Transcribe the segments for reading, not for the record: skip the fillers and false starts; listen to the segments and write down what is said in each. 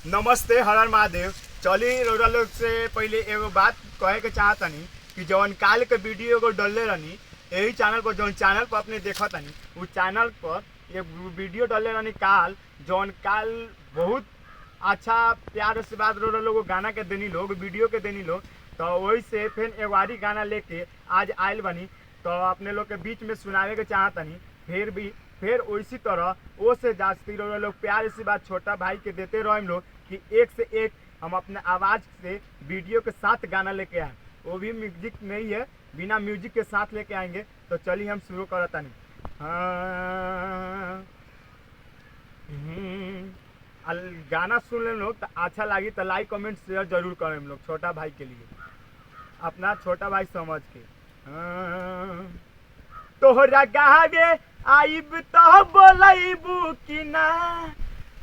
नमस्ते, हर हर महादेव। चली रउरा लोग से पहले एगो बात कहे के चाहतनी कि जौन काल के वीडियो एगो डलले रहनी यही चैनल पर, जौन चैनल पर अपने देखतनी उ चैनल पर एक वीडियो डलले रहनी काल, जौन काल बहुत अच्छा प्यार से बात रउरा लोग गाना के देनी लोग, वीडियो के देनी लोग। तो वही से फिर एगो आरी गाना लेके आज आयल बनी, तो अपने लोग के बीच में सुनावे के चाहतनी। फिर उसी तरह वो से जास्ती लोग प्यार से बात छोटा भाई के देते रहे हम लोग कि एक से एक हम अपने आवाज़ से वीडियो के साथ गाना लेके आए, वो भी म्यूजिक नहीं है, बिना म्यूजिक के साथ लेके आएंगे। तो चलिए हम शुरू करता नहीं। गाना सुन ले लोग तो अच्छा लगी तो लाइक कमेंट शेयर जरूर करें हम लोग छोटा भाई के लिए, अपना छोटा भाई समझ के। तोहरा गावे आइब तो बोलैबू कि ना,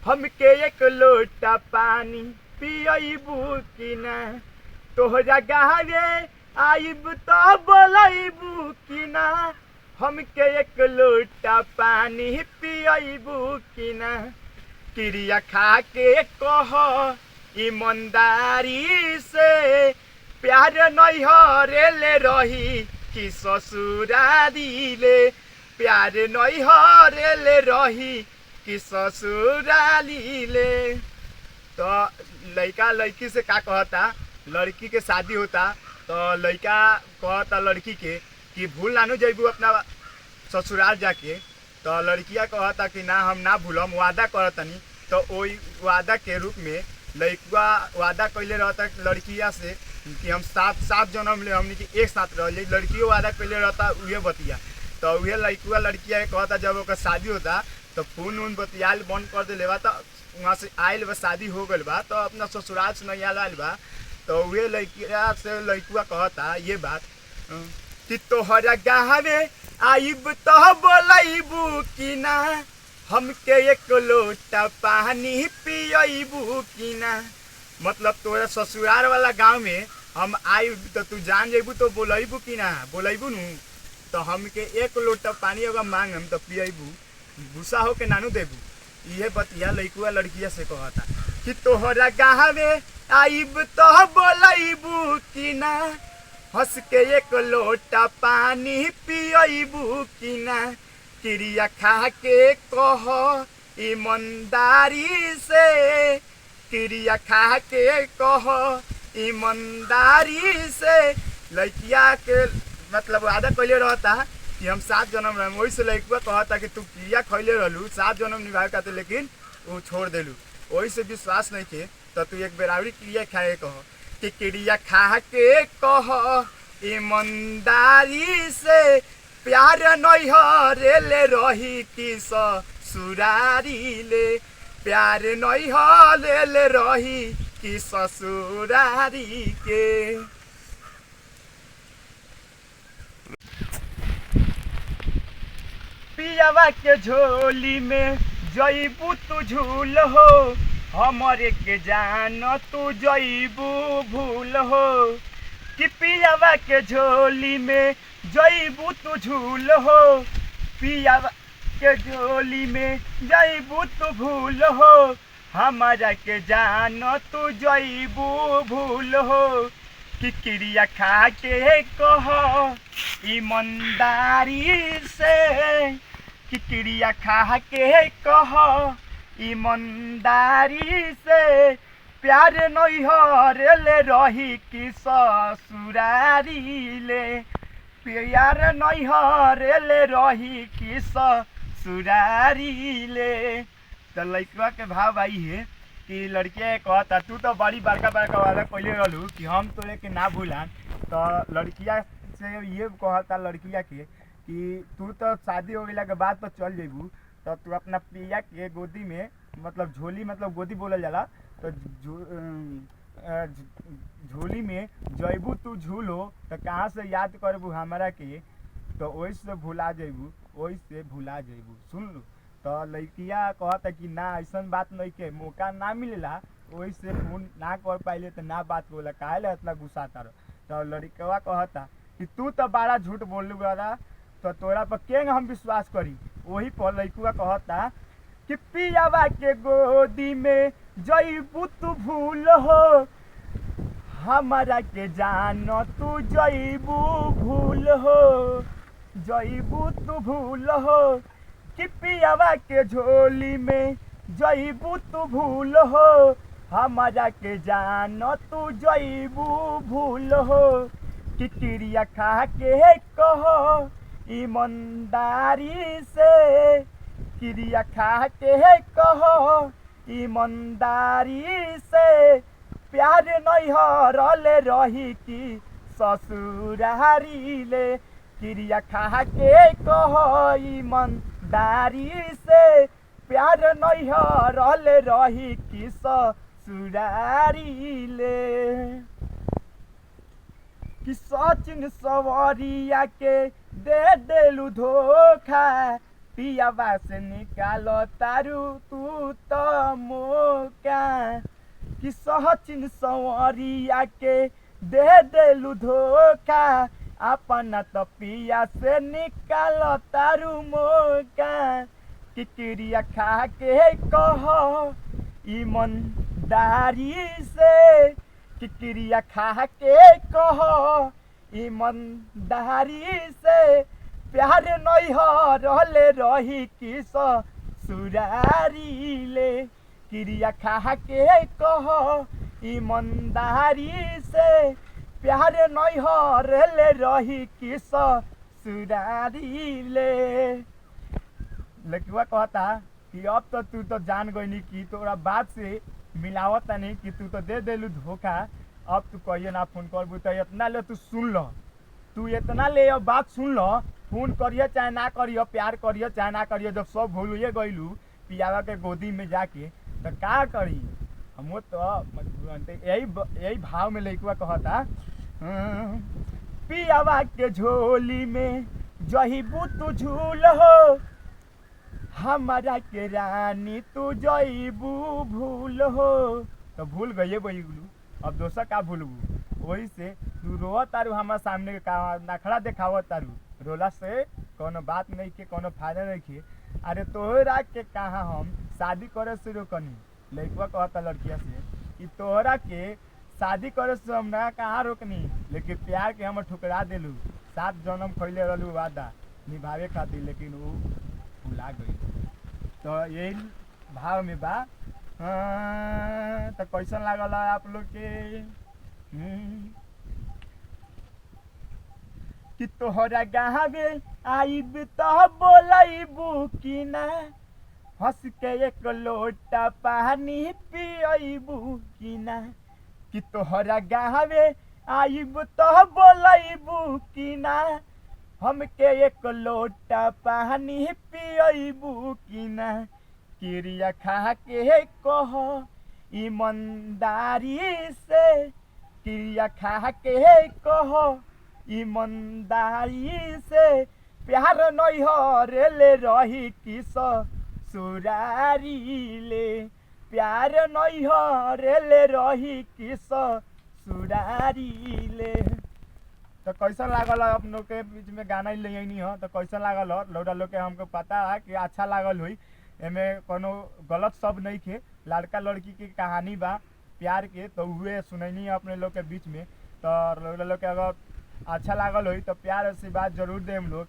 हमके एक लोटा पानी पियबू कि ना। तोहरा गावे आइब तो बोलैबू कि ना, हमके एक लोटा पानी पियबू कि ना। क्रिया खा के कह ईमानदारी से, प्यार नैहरे रही कि ससुरारी ले। प्यार नैहरे रही कि ससुराली ले। तो लड़का लड़की से का कहता, लड़की के शादी होता तो लड़का कहता लड़की के कि भूल ना नु जइबू अपना ससुराल जाके। तो लड़किया कहता कि ना हम ना भूलम, वादा करतनी। तो वही वादा के रूप में लड़का वादा कैले रहता लड़किया से कि हम सात जन्म ले हमनी के एक साथ रह जाए। लड़कियों वादा कैले रहता उहे बतिया। तो उहे लड़कुआ लड़किया कहता जब ओकर शादी होता तो फोन उन बतियाल बंद कर दे लेवा। तो वहाँ से आयल बा, शादी हो गल बा, तो अपना ससुराल से नहीं आयल बा। तो उहे लड़किया से लड़कुआ कहता ये बात कि तोहरा गावे आइब तो बोलैबू कि ना, हमके एक लोटा पानी पियबू कि ना। मतलब तोरा ससुराल वाला गांव में हम आइब तो तू जान जेबू तो बोलैबू कि ना, बोलैबू नु। तो हमके एक लोटा पानी अगर मांगम तो पियबू, गुस्सा होके नानू देबू। ये बतिया लड़कुआ लड़किया से कहता कि तोहरा गावे आइब तो बोलैबू कि ना, हंस के एक लोटा पानी पियबू कि ना। क्रिया खा के कह ईमानदारी से, क्रिया खा के कह ईमानदारी से। लड़किया के मतलब वादा कैले रहता कि हम 7 जन्म रह, वही से लड़कुआ कहता कि तू क्रिया खैले रहलू 7 जन्म निभावे खातिर, लेकिन वो छोड़ देलू। वही से विश्वास नहीं के तो तू एक बेरावरी क्रिया खाए कह कि क्रिया खा के कह ईमानदारी से, प्यार नैहरे रही कि ससुरारी ले। प्यार नैहरे रही कि ससुरारी के। पियावा के झोली में जइबू तू झूल हो, हमरे के जान तू जइबू भूल हो। कि पियावा के झोली में जइबू तू झूल हो, पियावा के झोली में जइबू तू भूल हो। हमारा के जान तू जइबू भूल हो। कि क्रिया खा के कह ईमानदारी से, कि क्रिया खा के कह ईमानदारी से। प्यार नैहरे रही कि ससुरारी ले। प्यार नैहरे रही कि ससुरारी ले। तो लड़का के भाव आई है कि लड़किया कहता तू तो बड़ी बड़का बड़का वादा कैले रहलू कि हम तोरे के ना भूलान। तो लड़किया से ये कहता लड़किया के कि तू तो शादी हो गया के बाद तो चल जेबू, तो तू अपना पिया के गोदी में, मतलब झोली, मतलब गोदी बोलल जाला, तो झोली में जइबू तू झूलो तो कहाँ से याद करबू हमारा के। तो वही से भुला जेबू, वही से भुला जेबू। सुन लू। तो लड़किया कहता कि ना ऐसा बात नहीं के, मौका ना मिलेला वही से फोन ना कर पाइले तो ना बात बोला, काहे ला इतना गुस्सा तारो। तो लड़कवा कहता कि तू तो बड़ा झूठ बोलू गरा, तो तोरा पर केंग हम विश्वास करी। वही पर लड़कुआ कहता कि पियावा के गोदी में जईबू तू भूल हो हमारा के जान तू जईबू भूल हो जईबू तू भूल हो कि पियावा के झोली में जईबू तू भूल हो हमारा के जान तू जईबू भूल हो कि क्रिया खा के कहो ईमानदारी से क्रिया खा के कहो ईमानदारी से प्यार नहीं हरले रही कि ससुरारी ले क्रिया खा के कहो ईमानदारी से प्यार नहीं हरले रही कि ससुरारी ले कि सचिन सवरिया के दे देलू धोखा पियावा से निकालो तारू तू तो मौका कि सचिन सवरिया के दे देलू धोखा अपना तो पिया से निकालो तारू मौका कि क्रिया खा के कहो ईमानदारी से कि क्रिया खा के कहो ईमानदारी से प्यार नहीं हरले रही कि ससुरारी ले क्रिया खा के कहो ईमानदारी से प्यार नहीं हरले रही कि ससुरारी ले। लड़किया कहता कि अब तो तू तो जान गई कि तोरा बात से मिलावत नहीं कि तू तो दे देलू धोखा अब तू कहिए ना फोन करबू तो इतना ले तू सुन लो तू इतना ले अब बात सुन लो फोन करिए चाहे ना करिए प्यार करिए चाहे ना करिए जब सब भूलिए गईलू पियावा के गोदी में जाके तो का करी हम तो यही भाव में लड़कुआ कहता पियावा के झोली में जहीबू तू झूल हो हमारा के रानी तू जईबू भूल हो तो भूल गई बोलू अब दोसर का भूलबू वही से तू रो तारू हमारे सामने का नखड़ा देखाव तारू रोला से कोनो बात नहीं के कोनो फायदा नहीं के अरे तोहरा के कहा हम शादी करे से रोकनी लड़कुआ कहता लड़किया से कि तोहरा के शादी करे से हम ना कहाँ रोकनी लेकिन प्यार के हम ठुकरा दिलू 7 जन्म खैले रहलू वादा निभावे खातिर लेकिन वो भुला गई तो यही भाव में बा। तो कैसन लागल आप लोग के कि तोहरा गाँवे आईब तो बोलबू कि ना हंस के एक लोटा पानी पियबू कि ना कि तोहरा गाँवे आईब तो बोलबू कि ना हमके एक लोटा पानी पियबू कि ना क्रिया खा के कहो ईमानदारी से क्रिया खा के कहो ईमानदारी से प्यार नहीं हरले रही कि ससुरारी ले प्यार नहीं हरले रही कि ससुरारी ले। तो कैसा लागल आप लोग के बीच में गाना ले हो तो कैसा लागल हो लौटा लोग के हमको पता है कि अच्छा लागल हुई एमे कोनो गलत शब्द नहीं थे लड़का लड़की की कहानी बा प्यार के तो हुए सुनैनी अपने लोग के बीच में तो लौटा लोग के अगर अच्छा लागल हुई तो प्यार से बात जरूर दे हम लोग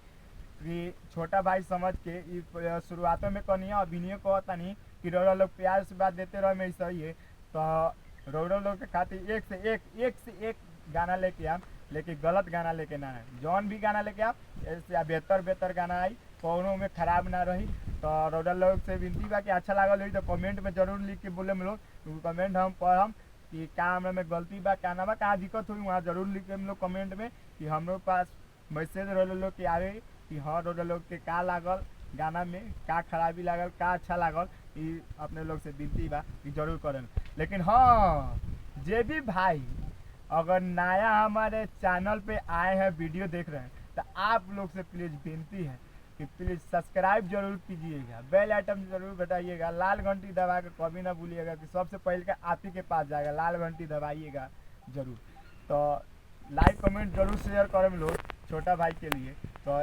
कि छोटा भाई समझ के शुरुआतों में कहनी अभिनय कहता नहीं कि रौरा लोग प्यार से बात देते रहे में सही है तो रौरा लोग के खातिर एक से एक गाना लेके आम लेकिन गलत गाना लेके ना है जौन भी गाना लेके आप ऐसे बेहतर गाना आई कौनों में खराब ना रही तो रौरा लोग से विनती बा कि अच्छा लागल हुई तो कमेंट में जरूर लिख के बोले हम लोग कमेंट हम पढ़म कि का हमरा में गलती बा का ना बा का दिक्कत हुई वहाँ जरूर लिख के हम लोग कमेंट में कि हम लोग पास मैसेज रौरा लोग के आवे कि हाँ रौरा लोग के का लागल गाना में का खराबी लागल का अच्छा लागल ये अपने लोग से विनती बा कि जरूर करें। लेकिन हाँ जे भी भाई अगर नया हमारे चैनल पे आए हैं वीडियो देख रहे हैं तो आप लोग से प्लीज़ विनती है कि प्लीज़ सब्सक्राइब जरूर कीजिएगा बेल आइटम जरूर बताइएगा लाल घंटी दबा के कभी ना भूलिएगा कि सबसे पहले का आप ही के पास जाएगा लाल घंटी दबाइएगा जरूर। तो लाइक कमेंट जरूर शेयर करें लोग छोटा भाई के लिए। तो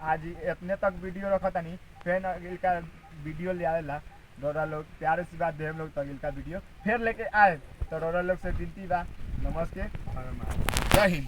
आज इतने तक वीडियो रखा था नहीं फिर का वीडियो ले आएला रौरा लोग प्यार आशीर्वाद दे हम लोग तगिल का वीडियो फिर लेके आए तो रौरा लोग से विनती बा। नमस्ते, जय हिंद।